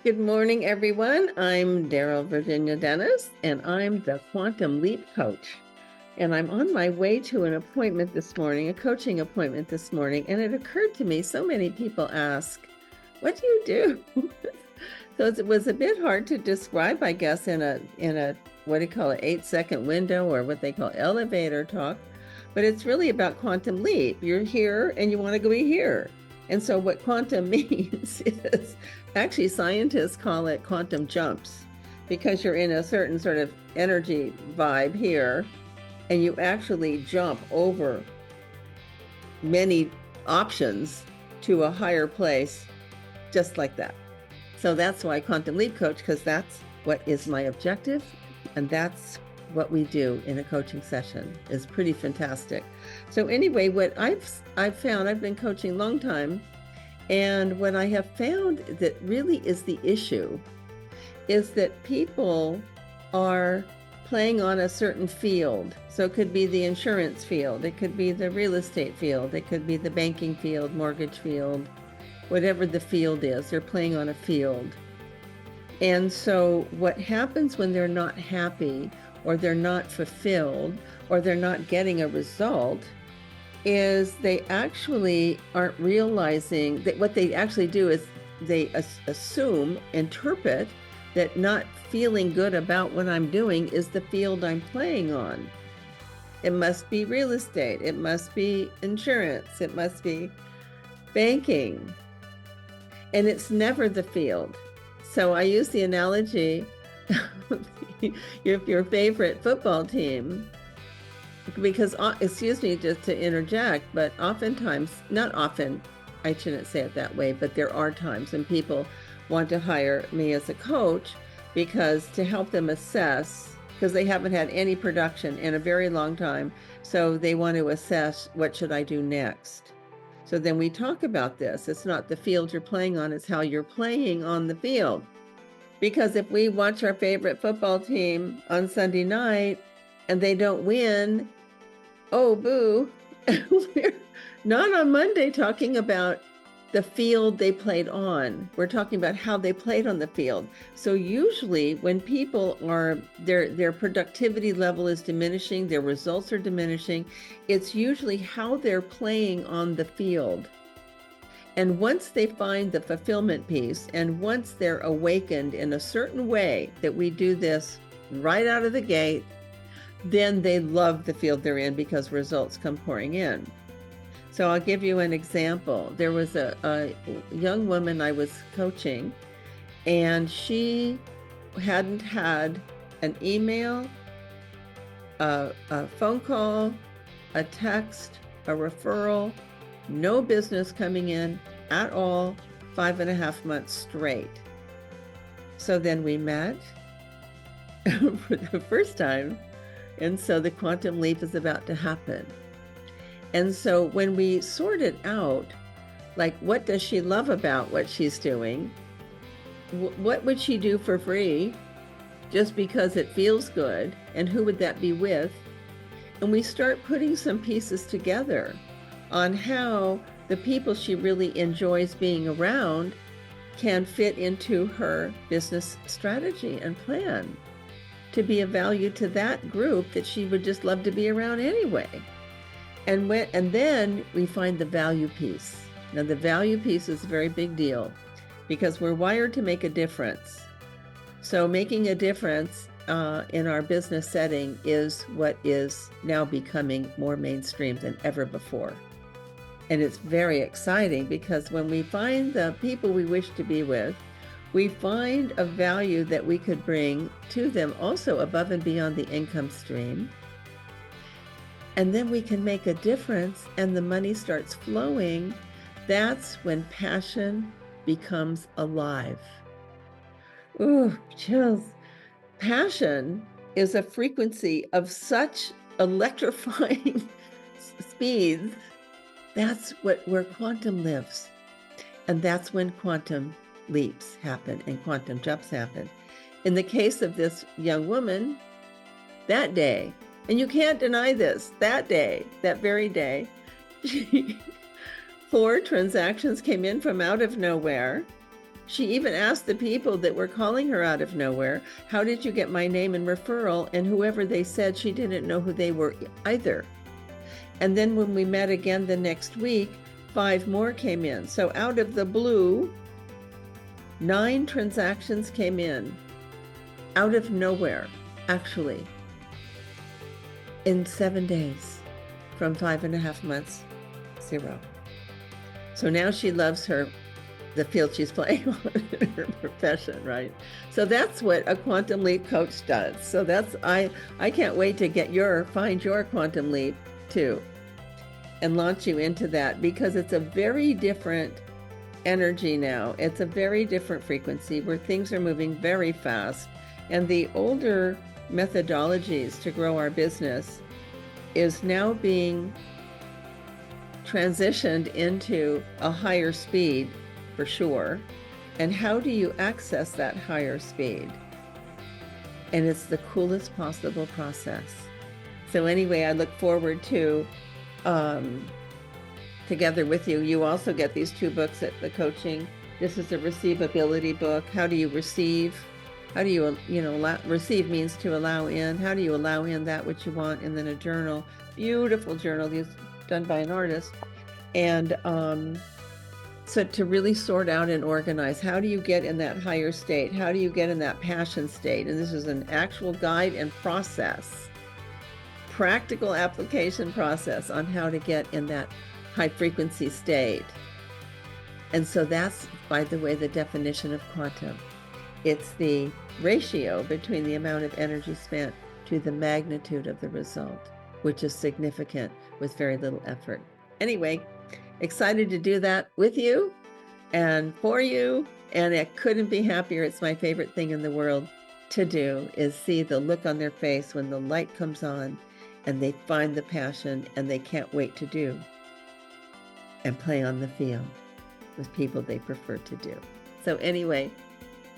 Good morning, everyone. I'm Daryl Virginia Dennis, and I'm the Quantum Leap Coach. And I'm on my way to an appointment this morning, a coaching appointment this morning. And it occurred to me, so many people ask, what do you do? So it was a bit hard to describe, I guess, in a what do you call it, 8-second window, or what they call elevator talk. But it's really about quantum leap. You're here and you want to go here. And so what quantum means is, actually scientists call it quantum jumps, because you're in a certain sort of energy vibe here, and you actually jump over many options to a higher place just like that. So that's why Quantum Leap Coach, because that's what is my objective, and that's what we do in a coaching session. Is pretty fantastic. So anyway, what I've found, I've been coaching a long time, and what I have found that really is the issue is that people are playing on a certain field. So it could be the insurance field, it could be the real estate field, it could be the banking field, mortgage field, whatever the field is, they're playing on a field. And so what happens when they're not happy, or they're not fulfilled, or they're not getting a result, is they actually aren't realizing that what they actually do is they assume, interpret that not feeling good about what I'm doing is the field I'm playing on. It must be real estate, it must be insurance, it must be banking, and it's never the field. So I use the analogy, if your favorite football team, because, excuse me, just to interject, but oftentimes, not often, I shouldn't say it that way, but there are times when people want to hire me as a coach because to help them assess, because they haven't had any production in a very long time, so they want to assess, what should I do next? So then we talk about this. It's not the field you're playing on, it's how you're playing on the field. Because if we watch our favorite football team on Sunday night and they don't win, oh, boo. We're not on Monday talking about the field they played on. We're talking about how they played on the field. So usually when people are, their productivity level is diminishing, their results are diminishing, it's usually how they're playing on the field. And once they find the fulfillment piece, and once they're awakened in a certain way that we do this right out of the gate, then they love the field they're in because results come pouring in. So I'll give you an example. There was a young woman I was coaching, and she hadn't had an email, a phone call, a text, a referral, no business coming in at all, 5.5 months straight. So then we met for the first time. And so the quantum leap is about to happen. And so when we sorted out, like, what does she love about what she's doing? What would she do for free just because it feels good? And who would that be with? And we start putting some pieces together on how the people she really enjoys being around can fit into her business strategy and plan to be of value to that group that she would just love to be around anyway. And then we find the value piece. Now the value piece is a very big deal because we're wired to make a difference. So making a difference in our business setting is what is now becoming more mainstream than ever before. And it's very exciting because when we find the people we wish to be with, we find a value that we could bring to them also above and beyond the income stream. And then we can make a difference and the money starts flowing. That's when passion becomes alive. Ooh, chills. Passion is a frequency of such electrifying speeds. That's where quantum lives. And that's when quantum leaps happen and quantum jumps happen. In the case of this young woman, that day, and you can't deny this, that day, that very day, 4 transactions came in from out of nowhere. She even asked the people that were calling her out of nowhere, how did you get my name and referral? And whoever they said, she didn't know who they were either. And then when we met again the next week, 5 more came in. So out of the blue, 9 transactions came in out of nowhere, actually, in 7 days, from 5.5 months, 0. So now she loves the field she's playing on in her profession, right? So that's what a quantum leap coach does. So that's, I can't wait to find your quantum leap too, and launch you into that, because it's a very different energy now. It's a very different frequency where things are moving very fast. And the older methodologies to grow our business is now being transitioned into a higher speed for sure. And how do you access that higher speed? And it's the coolest possible process. So anyway, I look forward to together with you. You also get these 2 books at the coaching. This is a receivability book. How do you receive? How do you, receive means to allow in. How do you allow in that which you want? And then a journal, beautiful journal done by an artist. And so to really sort out and organize, how do you get in that higher state? How do you get in that passion state? And this is an actual guide and process, practical application process on how to get in that high frequency state. And so that's, by the way, the definition of quantum. It's the ratio between the amount of energy spent to the magnitude of the result, which is significant with very little effort. Anyway, excited to do that with you and for you. And I couldn't be happier. It's my favorite thing in the world to do, is see the look on their face when the light comes on and they find the passion and they can't wait to do and play on the field with people they prefer to do. So anyway,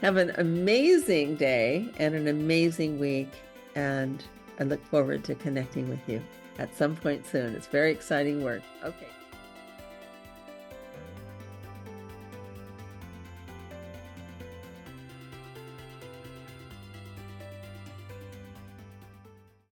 have an amazing day and an amazing week. And I look forward to connecting with you at some point soon. It's very exciting work. Okay.